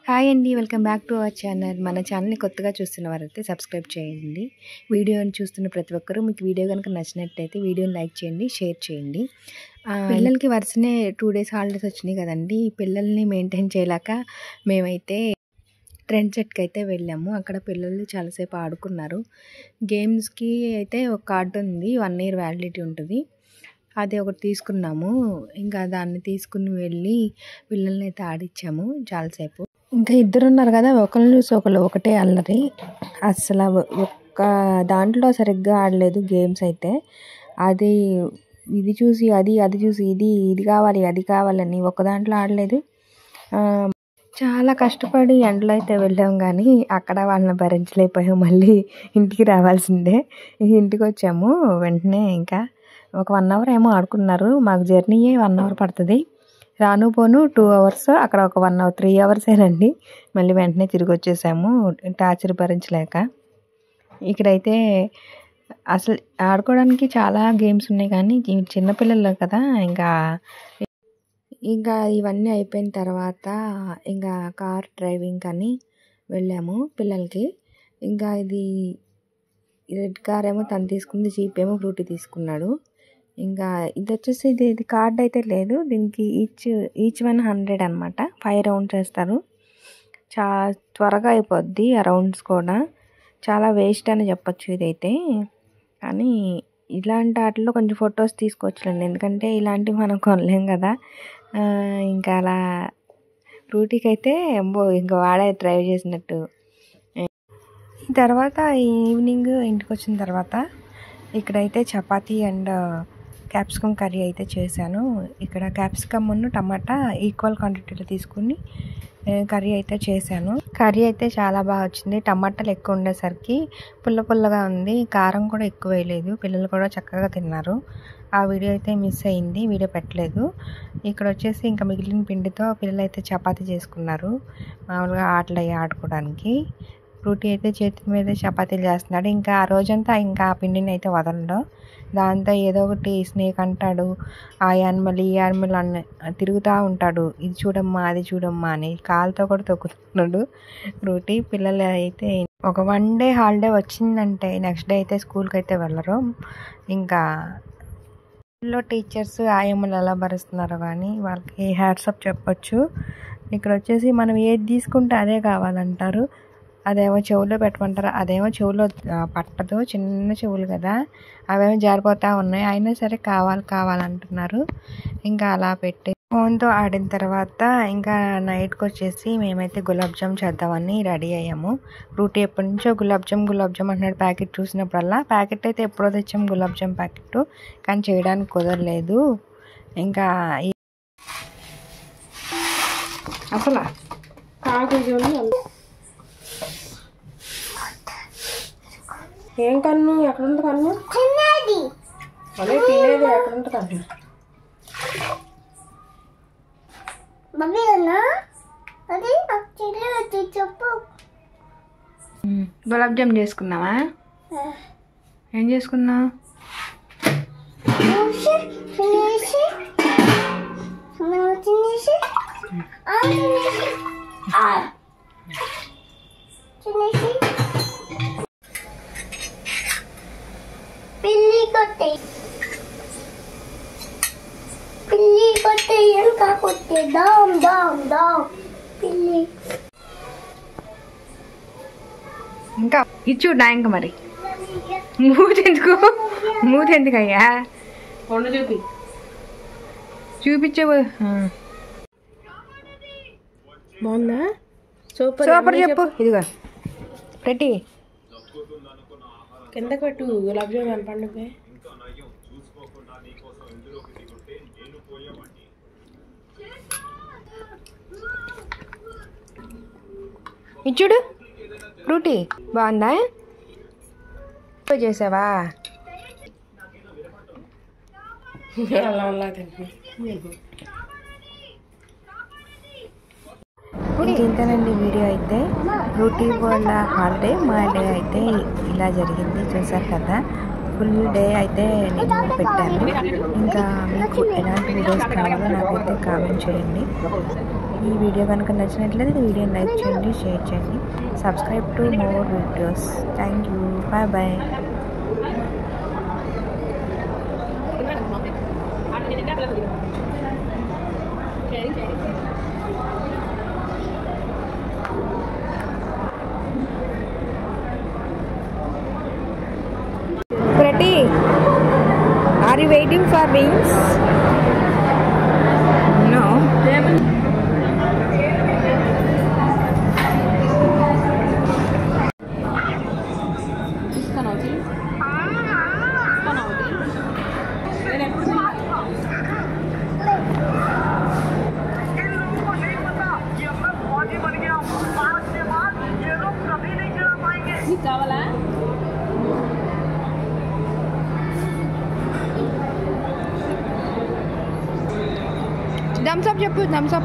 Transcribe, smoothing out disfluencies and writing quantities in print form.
Hi అండి, welcome back to our channel. మన ఛానల్ని కొత్తగా చూస్తున్న వారైతే సబ్స్క్రైబ్ చేయండి. వీడియోని చూస్తున్న ప్రతి ఒక్కరూ మీకు వీడియో కనుక నచ్చినట్లయితే వీడియోని లైక్ చేయండి, షేర్ చేయండి. పిల్లలకి వరుసనే 2 days హాలిడేస్ వచ్చినాయి కదండి. పిల్లల్ని మెయింటైన్ చేయలేక మేమైతే ట్రెండ్ సెట్కి అయితే వెళ్ళాము. అక్కడ పిల్లలు చాలాసేపు ఆడుకున్నారు. గేమ్స్కి అయితే ఒక కార్డు ఉంది, 1 year వ్యాలిడిటీ ఉంటుంది. అది ఒకటి తీసుకున్నాము. ఇంకా దాన్ని తీసుకుని వెళ్ళి పిల్లల్ని అయితే ఆడిచ్చాము చాలాసేపు. ఇంకా ఇద్దరు ఉన్నారు కదా, ఒకరిని చూసి ఒకటే అల్లరి. అసలు ఒక్క దాంట్లో సరిగ్గా ఆడలేదు గేమ్స్ అయితే. అది ఇది చూసి అది చూసి ఇది కావాలి అది కావాలని ఒక దాంట్లో ఆడలేదు. చాలా కష్టపడి ఎండలో అయితే వెళ్ళాం, కానీ అక్కడ వాళ్ళని భరించలేకపోయాం. మళ్ళీ ఇంటికి రావాల్సిందే. ఇంటికి వచ్చాము వెంటనే. ఇంకా ఒక 1 hour ఏమో ఆడుకున్నారు. మాకు జర్నీయే 1 hour పడుతుంది. రాను పోను 2 hours, అక్కడ ఒక 1 hour 3 hours మళ్ళీ వెంటనే తిరిగి వచ్చేసాము టార్చర్ భరించలేక. ఇక్కడైతే అసలు ఆడుకోవడానికి చాలా గేమ్స్ ఉన్నాయి, కానీ చిన్నపిల్లలు కదా. ఇంకా ఇవన్నీ అయిపోయిన తర్వాత ఇంకా కార్ డ్రైవింగ్ అని వెళ్ళాము పిల్లలకి. ఇంకా ఇది రెడ్ కార్ ఏమో తను తీసుకుంది, జీప్ ఏమో ఫ్రూటీ తీసుకున్నాడు. ఇంకా ఇది వచ్చేసి ఇది కార్డ్ అయితే లేదు, దీనికి ఈచ్ 100 అనమాట. 5 rounds వేస్తారు. చాలా త్వరగా అయిపోద్ది ఆ రౌండ్స్ కూడా. చాలా వేస్ట్ అని చెప్పొచ్చు ఇదైతే. కానీ ఇలాంటి వాటిలో కొంచెం ఫొటోస్ తీసుకోవచ్చులేండి, ఎందుకంటే ఇలాంటివి మనం కొనలేం కదా. ఇంకా అలా ఫ్రూటీకి అయితే ఇంకా వాడే డ్రైవ్ చేసినట్టు. ఈ తర్వాత ఈవినింగ్ ఇంటికి వచ్చిన తర్వాత ఇక్కడైతే చపాతీ అండ్ క్యాప్సికమ్ కర్రీ అయితే చేశాను. ఇక్కడ క్యాప్సికమ్ టమాటా ఈక్వల్ క్వాంటిటీలో తీసుకుని కర్రీ అయితే చేశాను. కర్రీ అయితే చాలా బాగా వచ్చింది. టమాటాలు ఎక్కువ ఉండేసరికి పుల్లగా ఉంది. కారం కూడా ఎక్కువ వేయలేదు. పిల్లలు కూడా చక్కగా తిన్నారు. ఆ వీడియో అయితే మిస్ అయింది, వీడియో పెట్టలేదు. ఇక్కడ వచ్చేసి ఇంకా మిగిలిన పిండితో పిల్లలు అయితే చపాతీ చేసుకున్నారు, మామూలుగా ఆటలు అయ్యి ఆడుకోవడానికి. ఫ్రూటీ అయితే చేతి మీద చపాతీలు చేస్తున్నాడు. ఇంకా ఆ రోజంతా ఇంకా ఆ పిండిని అయితే వదలడు. దాంతో ఏదో ఒకటి స్నేక్ అంటాడు, ఆ యానిమల్ ఈ యానిమల్ తిరుగుతూ ఉంటాడు. ఇది చూడమ్మా అది చూడమ్మా అని కాలుతో కూడా తొక్కుతున్నాడు ఫ్రూటీ. పిల్లలు అయితే ఒక 1 day హాలిడే వచ్చిందంటే నెక్స్ట్ డే అయితే స్కూల్కి అయితే వెళ్ళరు. ఇంకా స్కూల్లో టీచర్స్ ఆయమ్మలు ఎలా భరిస్తున్నారో కానీ వాళ్ళకి హ్యాట్సప్ చెప్పొచ్చు. ఇక్కడ వచ్చేసి మనం ఏది తీసుకుంటే అదే కావాలంటారు. అదేమో చెవులో పెట్టమంటారు, అదేమో చెవులో పట్టదు, చిన్న చెవులు కదా, అవేమో జారిపోతూ ఉన్నాయి. అయినా సరే కావాలంటున్నారు. ఇంకా అలా పెట్టి ఫోన్తో ఆడిన తర్వాత ఇంకా నైట్కి వచ్చేసి మేమైతే గులాబ్ జామ్ చేద్దామని రెడీ అయ్యాము. ఫ్రూటీ ఎప్పటి నుంచో గులాబ్ జామ్ అంటున్నాడు. ప్యాకెట్ చూసినప్పుడల్లా, ప్యాకెట్ అయితే ఎప్పుడో తెచ్చాము గులాబ్ జామ్ ప్యాకెట్, కానీ చేయడానికి కుదరలేదు. ఇంకా అసలు ఏం కన్ను ఎక్కడ ఉంటుంది? కన్ను అదే తినేది ఎక్కడ ఉంటుంది కన్ను? గులాబ్ జామ్ చేసుకున్నావా? ఏం చేసుకున్నావు? పిల్లి కొట్టే ఇంకా కొట్టే దామ్ పిల్లి. ఇంకా ఇచ్చు డాంక మరి మూతెందుకయ్యా? చూపించవు. బాగుందా? సూపర్ చెప్పు. ఇదిగో పెట్టి కిందకి పెట్టు. గులాబ్ జామ్ కనపండి. ఇచ్చుడు ఫ్రూటీ బాగుందా? చేసావా? ఇంతేనండి వీడియో అయితే. ఫ్రూటీ వాళ్ళ హాలిడే, మా డే అయితే ఇలా జరిగింది. చూసారు కదా, ఫుల్ డే అయితే నేను పెట్టాను. ఇంకా మీకు ఎలాంటి వీడియోస్ కావాలో నాకైతే కామెంట్ చేయండి. ఈ వీడియో కనుక నచ్చినట్లయితే ఈ వీడియోని లైక్ చేయండి, షేర్ చేయండి, subscribe to more videos. Thank you, bye bye. Pretty, are you waiting for beans? No. కావాలా Thumbs up చెప్పు, thumbs up.